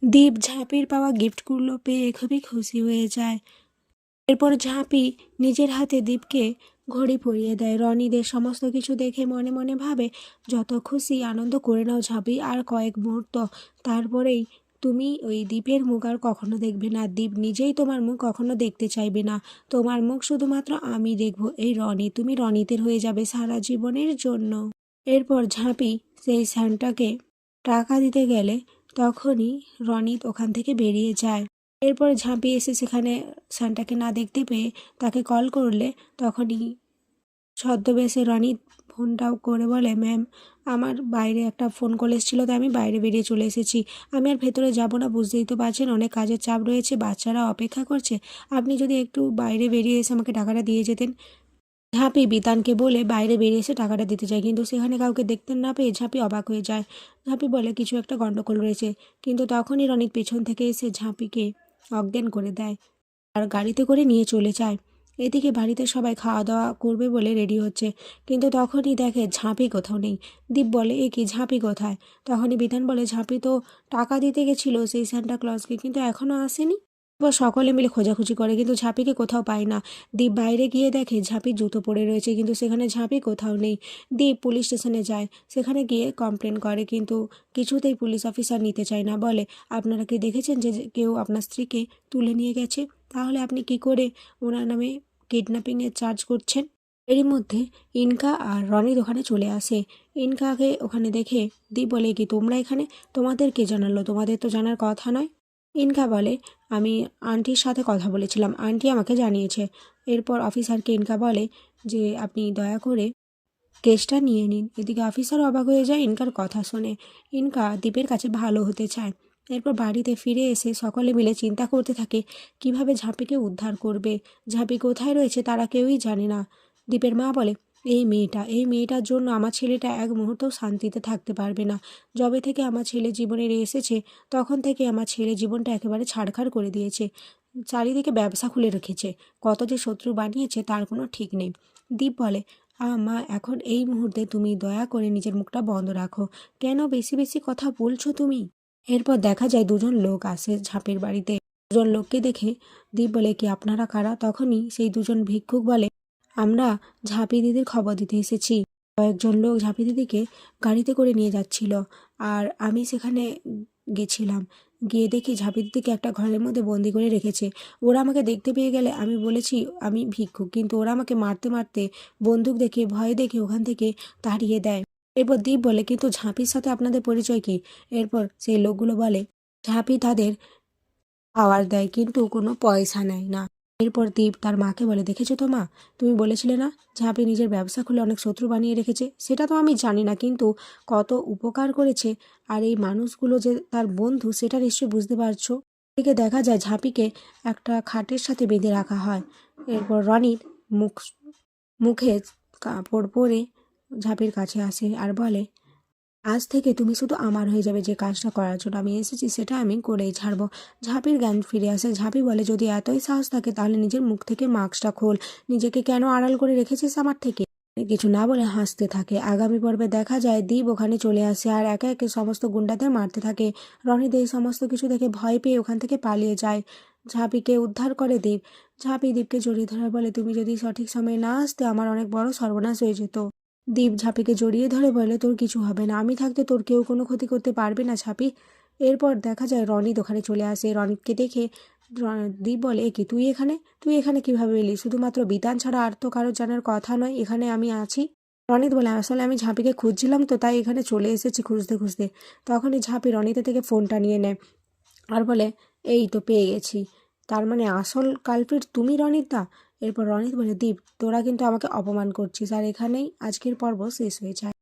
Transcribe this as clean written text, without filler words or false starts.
দীপ ঝাঁপির পাওয়া গিফটগুলো পেয়ে খুবই খুশি হয়ে যায়। এরপর ঝাঁপি নিজের হাতে দীপকে ঘড়ি পরিয়ে দেয়। রনিদের সমস্ত কিছু দেখে মনে মনে ভাবে, যত খুশি আনন্দ করে নাও ঝাঁপি, আর কয়েক মুহূর্ত, তারপরেই তুমি ওই দীপের মুখ আর কখনো দেখবে না। দীপ নিজেই তোমার মুখ কখনো দেখতে চাইবে না। তোমার মুখ শুধুমাত্র আমি দেখব, এই রনি। তুমি রনিতের হয়ে যাবে সারা জীবনের জন্য। এরপর ঝাঁপি সেই স্যান্টাকে টাকা দিতে গেলে তখনই রনিত ওখান থেকে বেরিয়ে যায়। এরপর ঝাঁপি এসে সেখানে সান্টাকে না দেখতে পেয়ে তাকে কল করলে তখনই ছদ্মবেশে রনিত ফোনটাও করে বলে, ম্যাম, আমার বাইরে একটা ফোন কল এসেছিলো, তাই আমি বাইরে বেরিয়ে চলে এসেছি। আমি আর ভেতরে যাব না, বুঝতেই তো পারছেন অনেক কাজের চাপ রয়েছে, বাচ্চারা অপেক্ষা করছে। আপনি যদি একটু বাইরে বেরিয়ে এসে আমাকে টাকাটা দিয়ে যেতেন। ঝাঁপি বিতানকে বলে বাইরে বেরিয়ে এসে টাকাটা দিতে যায়, কিন্তু সেখানে কাউকে দেখতে না পেয়ে ঝাঁপি অবাক হয়ে যায়। ঝাঁপি বলে কিছু একটা গন্ডগোল রয়েছে, কিন্তু তখনই রনিত পেছন থেকে এসে ঝাঁপিকে অজ্ঞান করে দেয় আর গাড়িতে করে নিয়ে চলে যায়। এদিকে বাড়িতে সবাই খাওয়া দাওয়া করবে বলে রেডি হচ্ছে, কিন্তু তখনই দেখে ঝাঁপি কোথাও নেই। দীপ বলে, এ কি, ঝাঁপি কোথায়? তখনই বিধান বলে, ঝাঁপি তো টাকা দিতে গেছিলো সেই সান্টা ক্লজকে, কিন্তু এখনও আসেনি। এবার সকলে মিলে খোঁজাখুঁজি করে, কিন্তু ঝাঁপিকে কোথাও পায় না। দীপ বাইরে গিয়ে দেখে ঝাঁপির জুতো পড়ে রয়েছে, কিন্তু সেখানে ঝাঁপি কোথাও নেই। দীপ পুলিশ স্টেশনে যায়, সেখানে গিয়ে কমপ্লেন করে, কিন্তু কিছুতেই পুলিশ অফিসার নিতে চায় না। বলে, আপনারা কি দেখেছেন যে কেউ আপনার স্ত্রীকে তুলে নিয়ে গেছে? তাহলে আপনি কি করে ওনার নামে কিডন্যাপিংয়ের চার্জ করছেন? এরই মধ্যে ইনকা আর রনির ওখানে চলে আসে। ইনকাকে ওখানে দেখে দীপ বলে, কি তোমরা এখানে? তোমাদের কে জানালো? তোমাদের তো জানার কথা নয়। ইনকা বলে, আমি আন্টির সাথে কথা বলেছিলাম, আন্টি আমাকে জানিয়েছে। এরপর অফিসারকে ইনকা বলে যে আপনি দয়া করে কেসটা নিয়ে নিন। এদিকে অফিসার অবাক হয়ে যায় ইনকার কথা শুনে। ইনকা দীপের কাছে ভালো হতে চায়। এরপর বাড়িতে ফিরে এসে সকলে মিলে চিন্তা করতে থাকে কিভাবে ঝাঁপিকে উদ্ধার করবে। ঝাঁপি কোথায় রয়েছে তারা কেউই জানে না। দীপের মা বলে, এই মেয়েটার জন্য আমার ছেলেটা এক মুহূর্তও শান্তিতে থাকতে পারবে না। যবে থেকে আমার ছেলে জীবনে এসেছে তখন থেকে আমার ছেলে জীবনটা একেবারে ছাড়খাড় করে দিয়েছে। চারিদিকে ব্যবসা খুলে রেখেছে, কত যে শত্রু বানিয়েছে তার কোনো ঠিক নেই। দীপ বলে, মা, এখন এই মুহূর্তে তুমি দয়া করে নিজের মুখটা বন্ধ রাখো। কেন বেশি বেশি কথা বলছো তুমি? এরপর দেখা যায় দুজন লোক আসে ঝাঁপের বাড়িতে। দুজন লোককে দেখে দীপ বলে, কি আপনারা কারা? তখনই সেই দুজন ভিক্ষুক বলে, আমরা ঝাঁপি দিদির খবর দিতে এসেছি। কয়েকজন লোক ঝাঁপি দিদিকে গাড়িতে করে নিয়ে যাচ্ছিল, আর আমি সেখানে গেছিলাম। গিয়ে দেখি ঝাঁপি দিদিকে একটা ঘরের মধ্যে বন্দি করে রেখেছে। ওরা আমাকে দেখতে পেয়ে গেলে আমি বলেছি আমি ভিক্ষুক, কিন্তু ওরা আমাকে মারতে মারতে বন্দুক দেখে ভয় দেখে ওখান থেকে তাড়িয়ে দেয়। এরপর দীপ বলে, কিন্তু ঝাঁপির সাথে আপনাদের পরিচয় কি? এরপর সেই লোকগুলো বলে, ঝাঁপি তাদের খাবার দেয় কিন্তু কোনো পয়সা নেয় না। এরপর দীপ তার মাকে বলে, দেখেছো তো মা, তুমি বলেছিলে না ঝাঁপি নিজের ব্যবসা খুলে অনেক শত্রু বানিয়ে রেখেছে? সেটা তো আমি জানি না, কিন্তু কত উপকার করেছে, আর এই মানুষগুলো যে তার বন্ধু সেটা নিশ্চয়ই বুঝতে পারছো। এদিকে দেখা যায় ঝাঁপিকে একটা খাটের সাথে বেঁধে রাখা হয়। এরপর রনির মুখে কাপড় পরে ঝাঁপির কাছে আসে আর বলে, আজ থেকে তুমি শুধু আমার হয়ে যাবে। যে কাজটা করার জন্য আমি এসেছি সেটা আমি করেই ছাড়বো। ঝাঁপির জ্ঞান ফিরে আসে। ঝাঁপি বলে, যদি এতই সাহস থাকে তাহলে নিজের মুখ থেকে মাস্কটা খোল। নিজেকে কেন আড়াল করে রেখেছিস আমার থেকে? কিছু না বলে হাসতে থাকে। আগামী পর্বে দেখা যায় দীপ ওখানে চলে আসে আর একে একে সমস্ত গুন্ডাদের মারতে থাকে। রনিদ এই সমস্ত কিছু দেখে ভয় পেয়ে ওখান থেকে পালিয়ে যায়। ঝাঁপিকে উদ্ধার করে দীপ। ঝাঁপি দীপকে জড়িয়ে ধরে বলে, তুমি যদি সঠিক সময়ে না আসতে আমার অনেক বড় সর্বনাশ হয়ে যেত। দীপ ঝাঁপিকে জড়িয়ে ধরে বলে, তোর কিছু হবে না, আমি থাকতে তোর কেউ কোনো ক্ষতি করতে পারবে না ঝাঁপি। এরপর দেখা যায় রনিত ওখানে চলে আসে। রনিতকে দেখে দীপ বলে, এ কি, তুই এখানে কিভাবে এলি? শুধুমাত্র বিতান ছাড়া আর তো কারোর জানার কথা নয় এখানে আমি আছি। রনিত বলে, আসলে আমি ঝাঁপিকে খুঁজছিলাম তো, তাই এখানে চলে এসেছি খুঁজতে খুঁজতে। তখনই ঝাঁপি রনিতের থেকে ফোনটা নিয়ে নেয় আর বলে, এই তো পেয়ে গেছি, তার মানে আসল কালপ্রিট তুমি রনিতদা? এরপর রনিত বলে, দীপ, তোরা কিন্তু আমাকে অপমান করছিস। আর এখানেই আজকের পর্ব শেষ হয়ে যায়।